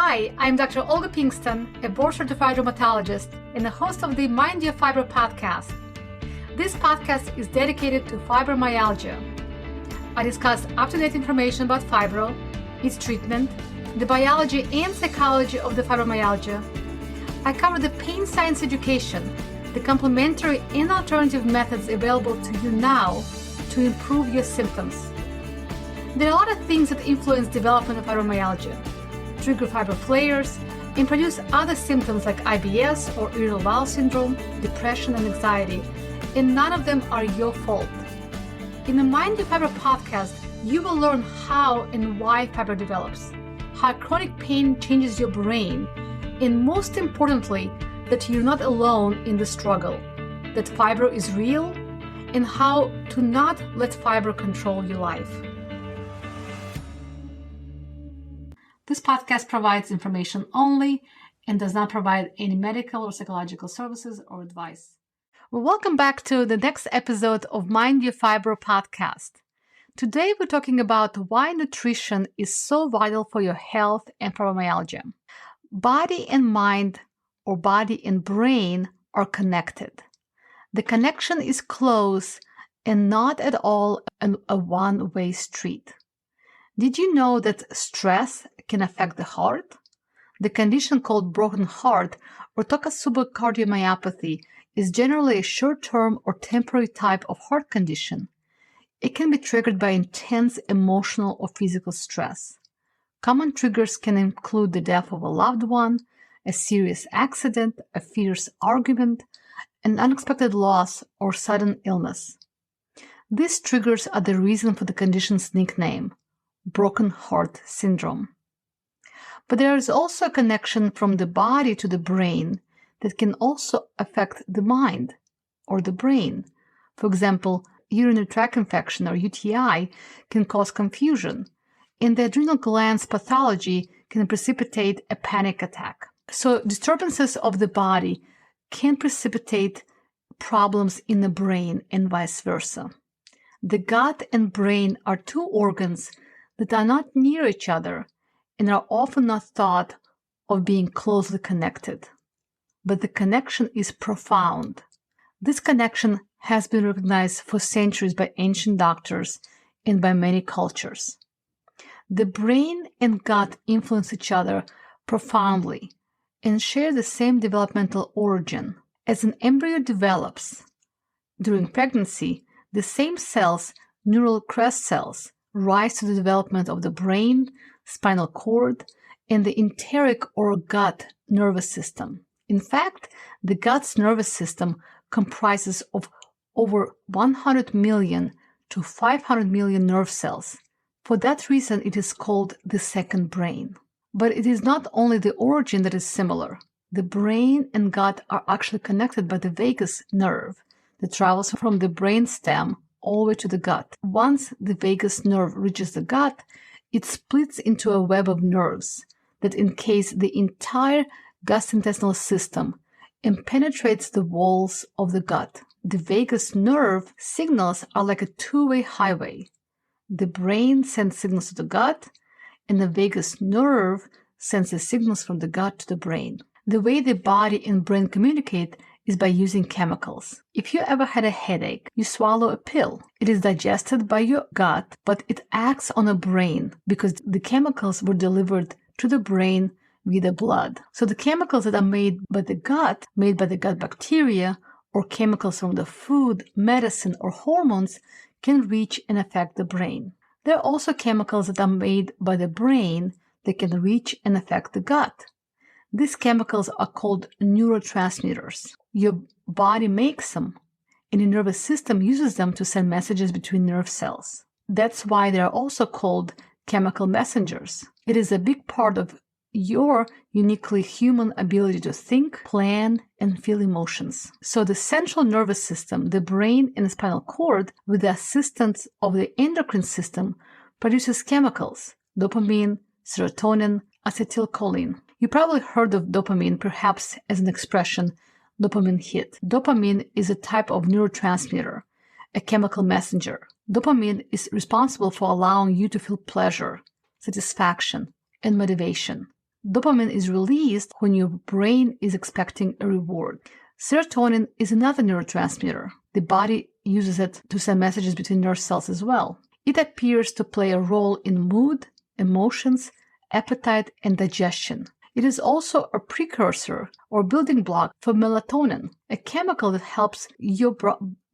Hi, I'm Dr. Olga Pinkston, a board-certified rheumatologist and the host of the Mind Your Fibro podcast. This podcast is dedicated to fibromyalgia. I discuss up-to-date information about fibro, its treatment, the biology and psychology of the fibromyalgia. I cover the pain science education, the complementary and alternative methods available to you now to improve your symptoms. There are a lot of things that influence development of fibromyalgia, trigger fibro flares, and produce other symptoms like IBS or irritable bowel syndrome, depression, and anxiety, and none of them are your fault. In the Mind Your Fibro podcast, you will learn how and why fibro develops, how chronic pain changes your brain, and most importantly, that you're not alone in the struggle, that fibro is real, and how to not let fibro control your life. This podcast provides information only and does not provide any medical or psychological services or advice. Well, welcome back to the next episode of Mind Your Fibro podcast. Today we're talking about why nutrition is so vital for your health and fibromyalgia. Body and mind, or body and brain, are connected. The connection is close and not at all a one-way street. Did you know that stress can affect the heart? The condition called broken heart or Takotsubo cardiomyopathy is generally a short-term or temporary type of heart condition. It can be triggered by intense emotional or physical stress. Common triggers can include the death of a loved one, a serious accident, a fierce argument, an unexpected loss, or sudden illness. These triggers are the reason for the condition's nickname, broken heart syndrome. But there is also a connection from the body to the brain that can also affect the mind or the brain. For example, urinary tract infection or UTI can cause confusion, and the adrenal glands pathology can precipitate a panic attack. So disturbances of the body can precipitate problems in the brain and vice versa. The gut and brain are two organs that are not near each other and are often not thought of being closely connected. But the connection is profound. This connection has been recognized for centuries by ancient doctors and by many cultures. The brain and gut influence each other profoundly and share the same developmental origin. As an embryo develops during pregnancy, the same cells, neural crest cells, rise to the development of the brain, spinal cord, and the enteric or gut nervous system. In fact, the gut's nervous system comprises of over 100 million to 500 million nerve cells. For that reason, it is called the second brain. But it is not only the origin that is similar. The brain and gut are actually connected by the vagus nerve that travels from the brain stem all the way to the gut. Once the vagus nerve reaches the gut, it splits into a web of nerves that encase the entire gastrointestinal system and penetrates the walls of the gut. The vagus nerve signals are like a two-way highway. The brain sends signals to the gut, and the vagus nerve sends the signals from the gut to the brain. The way the body and brain communicate is by using chemicals. If you ever had a headache, you swallow a pill. It is digested by your gut, but it acts on the brain because the chemicals were delivered to the brain via the blood. So the chemicals that are made by the gut bacteria, or chemicals from the food, medicine, or hormones can reach and affect the brain. There are also chemicals that are made by the brain that can reach and affect the gut. These chemicals are called neurotransmitters. Your body makes them, and your nervous system uses them to send messages between nerve cells. That's why they are also called chemical messengers. It is a big part of your uniquely human ability to think, plan, and feel emotions. So the central nervous system, the brain and the spinal cord, with the assistance of the endocrine system, produces chemicals, dopamine, serotonin, acetylcholine. You probably heard of dopamine, perhaps as an expression, dopamine hit. Dopamine is a type of neurotransmitter, a chemical messenger. Dopamine is responsible for allowing you to feel pleasure, satisfaction, and motivation. Dopamine is released when your brain is expecting a reward. Serotonin is another neurotransmitter. The body uses it to send messages between nerve cells as well. It appears to play a role in mood, emotions, appetite, and digestion. It is also a precursor or building block for melatonin, a chemical that helps your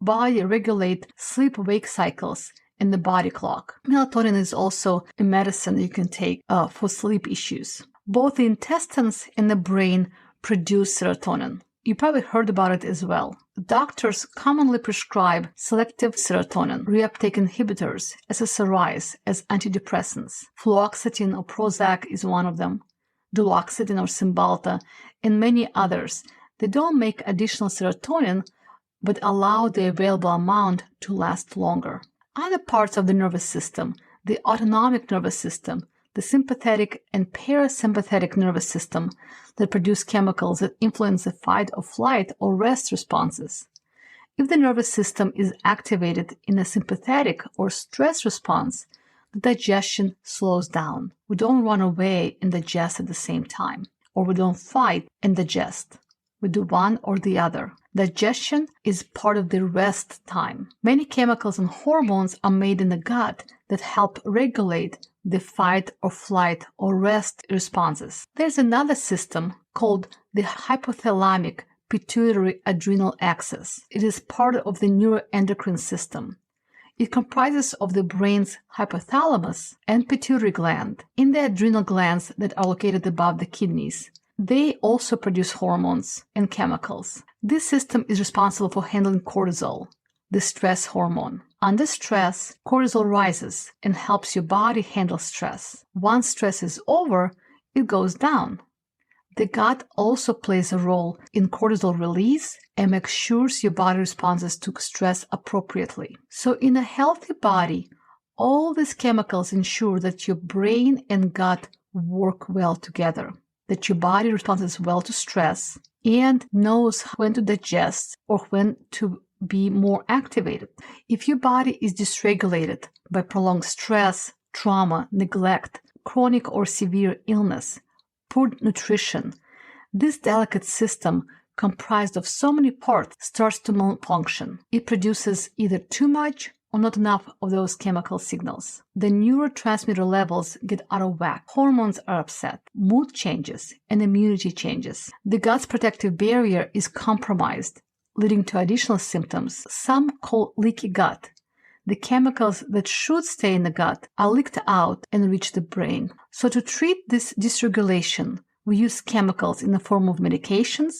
body regulate sleep-wake cycles and the body clock. Melatonin is also a medicine you can take for sleep issues. Both the intestines and the brain produce serotonin. You probably heard about it as well. Doctors commonly prescribe selective serotonin reuptake inhibitors, SSRIs, as antidepressants. Fluoxetine or Prozac is one of them. Duloxetine or Cymbalta, and many others. They don't make additional serotonin, but allow the available amount to last longer. Other parts of the nervous system, the autonomic nervous system, the sympathetic and parasympathetic nervous system that produce chemicals that influence the fight or flight or rest responses. If the nervous system is activated in a sympathetic or stress response, the digestion slows down. We don't run away and digest at the same time, or we don't fight and digest. We do one or the other. Digestion is part of the rest time. Many chemicals and hormones are made in the gut that help regulate the fight or flight or rest responses. There's another system called the hypothalamic pituitary adrenal axis. It is part of the neuroendocrine system. It comprises of the brain's hypothalamus and pituitary gland and the adrenal glands that are located above the kidneys. They also produce hormones and chemicals. This system is responsible for handling cortisol, the stress hormone. Under stress, cortisol rises and helps your body handle stress. Once stress is over, it goes down. The gut also plays a role in cortisol release and makes sure your body responds to stress appropriately. So in a healthy body, all these chemicals ensure that your brain and gut work well together, that your body responds well to stress and knows when to digest or when to be more activated. If your body is dysregulated by prolonged stress, trauma, neglect, chronic or severe illness, poor nutrition, this delicate system, comprised of so many parts, starts to malfunction. It produces either too much or not enough of those chemical signals. The neurotransmitter levels get out of whack. Hormones are upset. Mood changes and immunity changes. The gut's protective barrier is compromised, leading to additional symptoms. Some call leaky gut. The chemicals that should stay in the gut are leaked out and reach the brain. So to treat this dysregulation, we use chemicals in the form of medications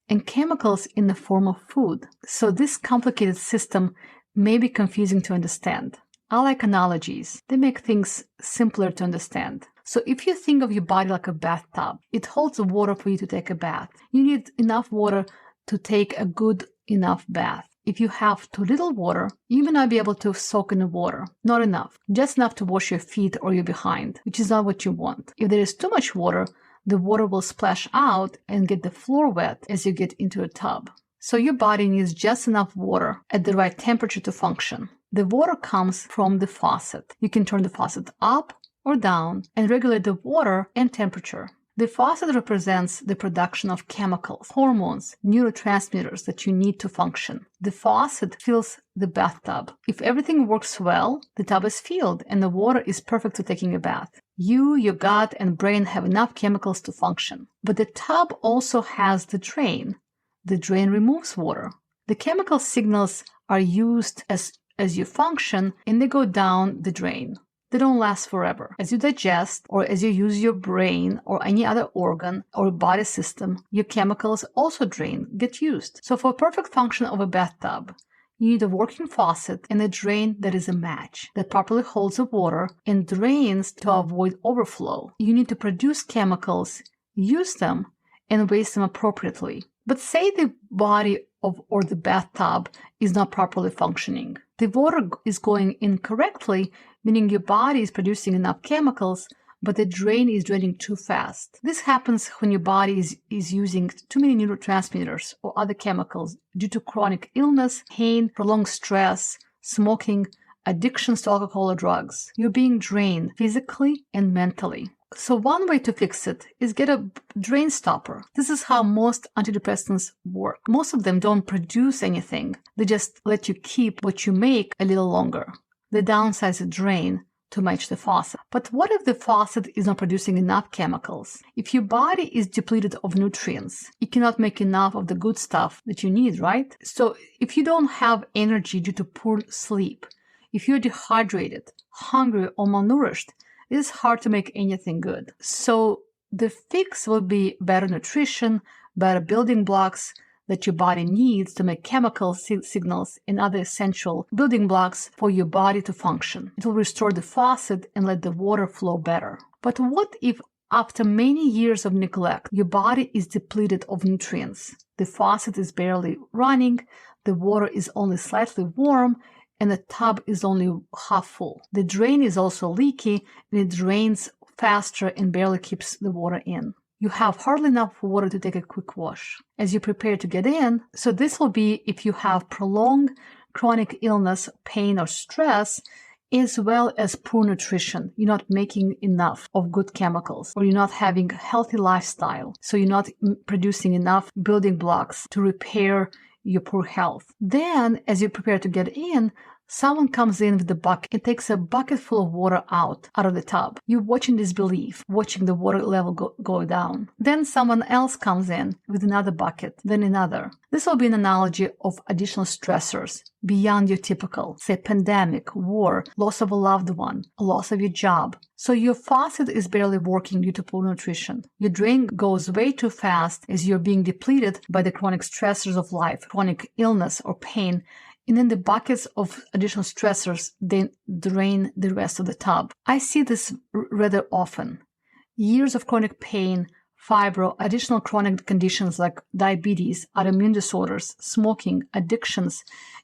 and chemicals in the form of food. So this complicated system may be confusing to understand. I like analogies. They make things simpler to understand. So if you think of your body like a bathtub, it holds water for you to take a bath. You need enough water to take a good enough bath. If you have too little water, you may not be able to soak in the water. Not enough. Just enough to wash your feet or your behind, which is not what you want. If there is too much water, the water will splash out and get the floor wet as you get into a tub. So your body needs just enough water at the right temperature to function. The water comes from the faucet. You can turn the faucet up or down and regulate the water and temperature. The faucet represents the production of chemicals, hormones, neurotransmitters that you need to function. The faucet fills the bathtub. If everything works well, the tub is filled and the water is perfect for taking a bath. You, your gut, and brain have enough chemicals to function. But the tub also has the drain. The drain removes water. The chemical signals are used as you function and they go down the drain. They don't last forever. As you digest or as you use your brain or any other organ or body system, your chemicals also get used. So for perfect function of a bathtub, you need a working faucet and a drain that is a match, that properly holds the water and drains to avoid overflow. You need to produce chemicals, use them, and waste them appropriately. But say the body or the bathtub is not properly functioning. The water is going incorrectly, meaning your body is producing enough chemicals, but the drain is draining too fast. This happens when your body is using too many neurotransmitters or other chemicals due to chronic illness, pain, prolonged stress, smoking, addictions to alcohol or drugs. You're being drained physically and mentally. So one way to fix it is get a drain stopper. This is how most antidepressants work. Most of them don't produce anything. They just let you keep what you make a little longer. They downsize the drain to match the faucet. But what if the faucet is not producing enough chemicals? If your body is depleted of nutrients, you cannot make enough of the good stuff that you need, right? So if you don't have energy due to poor sleep, if you're dehydrated, hungry, or malnourished, it is hard to make anything good. So the fix will be better nutrition, better building blocks that your body needs to make chemical signals and other essential building blocks for your body to function. It will restore the faucet and let the water flow better. But what if after many years of neglect, your body is depleted of nutrients? The faucet is barely running, the water is only slightly warm, and the tub is only half full. The drain is also leaky, and it drains faster and barely keeps the water in. You have hardly enough water to take a quick wash as you prepare to get in. So this will be if you have prolonged chronic illness, pain, or stress, as well as poor nutrition. You're not making enough of good chemicals, or you're not having a healthy lifestyle. So you're not producing enough building blocks to repair your poor health. Then, as you prepare to get in, someone comes in with the bucket and takes a bucket full of water out of the tub. You watch in disbelief, watching the water level go down. Then someone else comes in with another bucket, then another. This will be an analogy of additional stressors beyond your typical, say, pandemic, war, loss of a loved one, loss of your job. So your faucet is barely working due to poor nutrition. Your drain goes way too fast as you're being depleted by the chronic stressors of life, chronic illness or pain. And then the buckets of additional stressors then drain the rest of the tub. I see this rather often. Years of chronic pain, fibro, additional chronic conditions like diabetes, autoimmune disorders, smoking, addictions,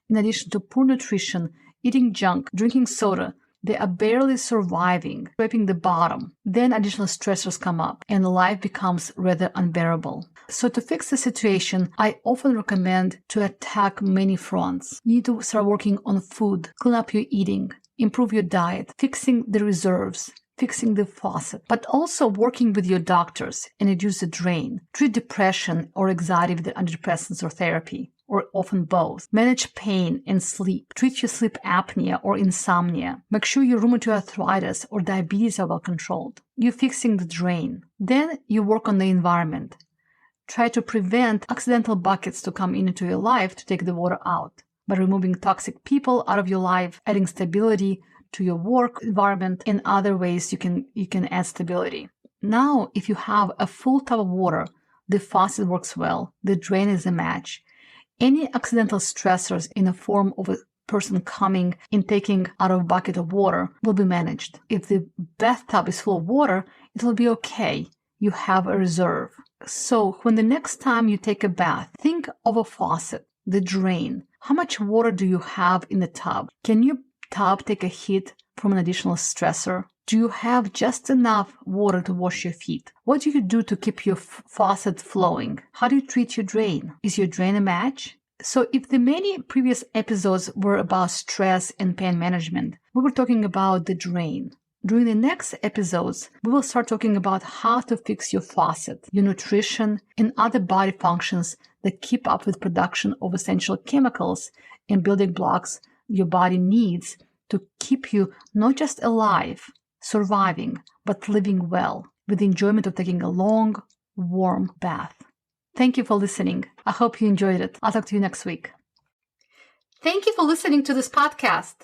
in addition to poor nutrition, eating junk, drinking soda, they are barely surviving, scraping the bottom. Then additional stressors come up and life becomes rather unbearable. So to fix the situation, I often recommend to attack many fronts. You need to start working on food, clean up your eating, improve your diet, fixing the reserves, fixing the faucet, but also working with your doctors and reduce the drain. Treat depression or anxiety with antidepressants or therapy, or often both. Manage pain and sleep. Treat your sleep apnea or insomnia. Make sure your rheumatoid arthritis or diabetes are well controlled. You're fixing the drain. Then you work on the environment. Try to prevent accidental buckets to come into your life to take the water out by removing toxic people out of your life, adding stability to your work environment, and other ways you can add stability. Now, if you have a full tub of water, the faucet works well, the drain is a match. Any accidental stressors in the form of a person coming and taking out of a bucket of water will be managed. If the bathtub is full of water, it will be okay. You have a reserve. So when the next time you take a bath, think of a faucet, the drain. How much water do you have in the tub? Can your tub take a hit from an additional stressor? Do you have just enough water to wash your feet? What do you do to keep your faucet flowing? How do you treat your drain? Is your drain a match? So if the many previous episodes were about stress and pain management, we were talking about the drain. During the next episodes, we will start talking about how to fix your faucet, your nutrition, and other body functions that keep up with production of essential chemicals and building blocks your body needs to keep you not just alive, surviving, but living well with the enjoyment of taking a long, warm bath. Thank you for listening. I hope you enjoyed it. I'll talk to you next week. Thank you for listening to this podcast.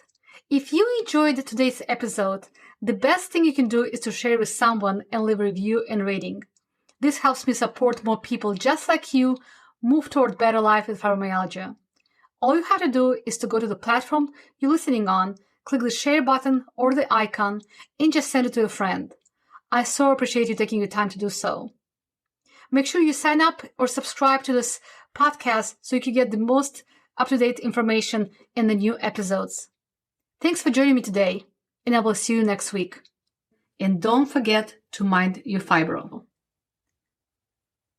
If you enjoyed today's episode, the best thing you can do is to share with someone and leave a review and rating. This helps me support more people just like you move toward better life with fibromyalgia. All you have to do is to go to the platform you're listening on, click the share button or the icon, and just send it to a friend. I so appreciate you taking your time to do so. Make sure you sign up or subscribe to this podcast so you can get the most up-to-date information in the new episodes. Thanks for joining me today, and I will see you next week. And don't forget to mind your fibro.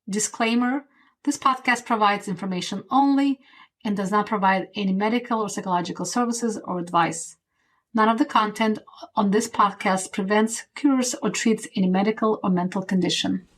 Disclaimer, this podcast provides information only and does not provide any medical or psychological services or advice. None of the content on this podcast prevents, cures, or treats any medical or mental condition.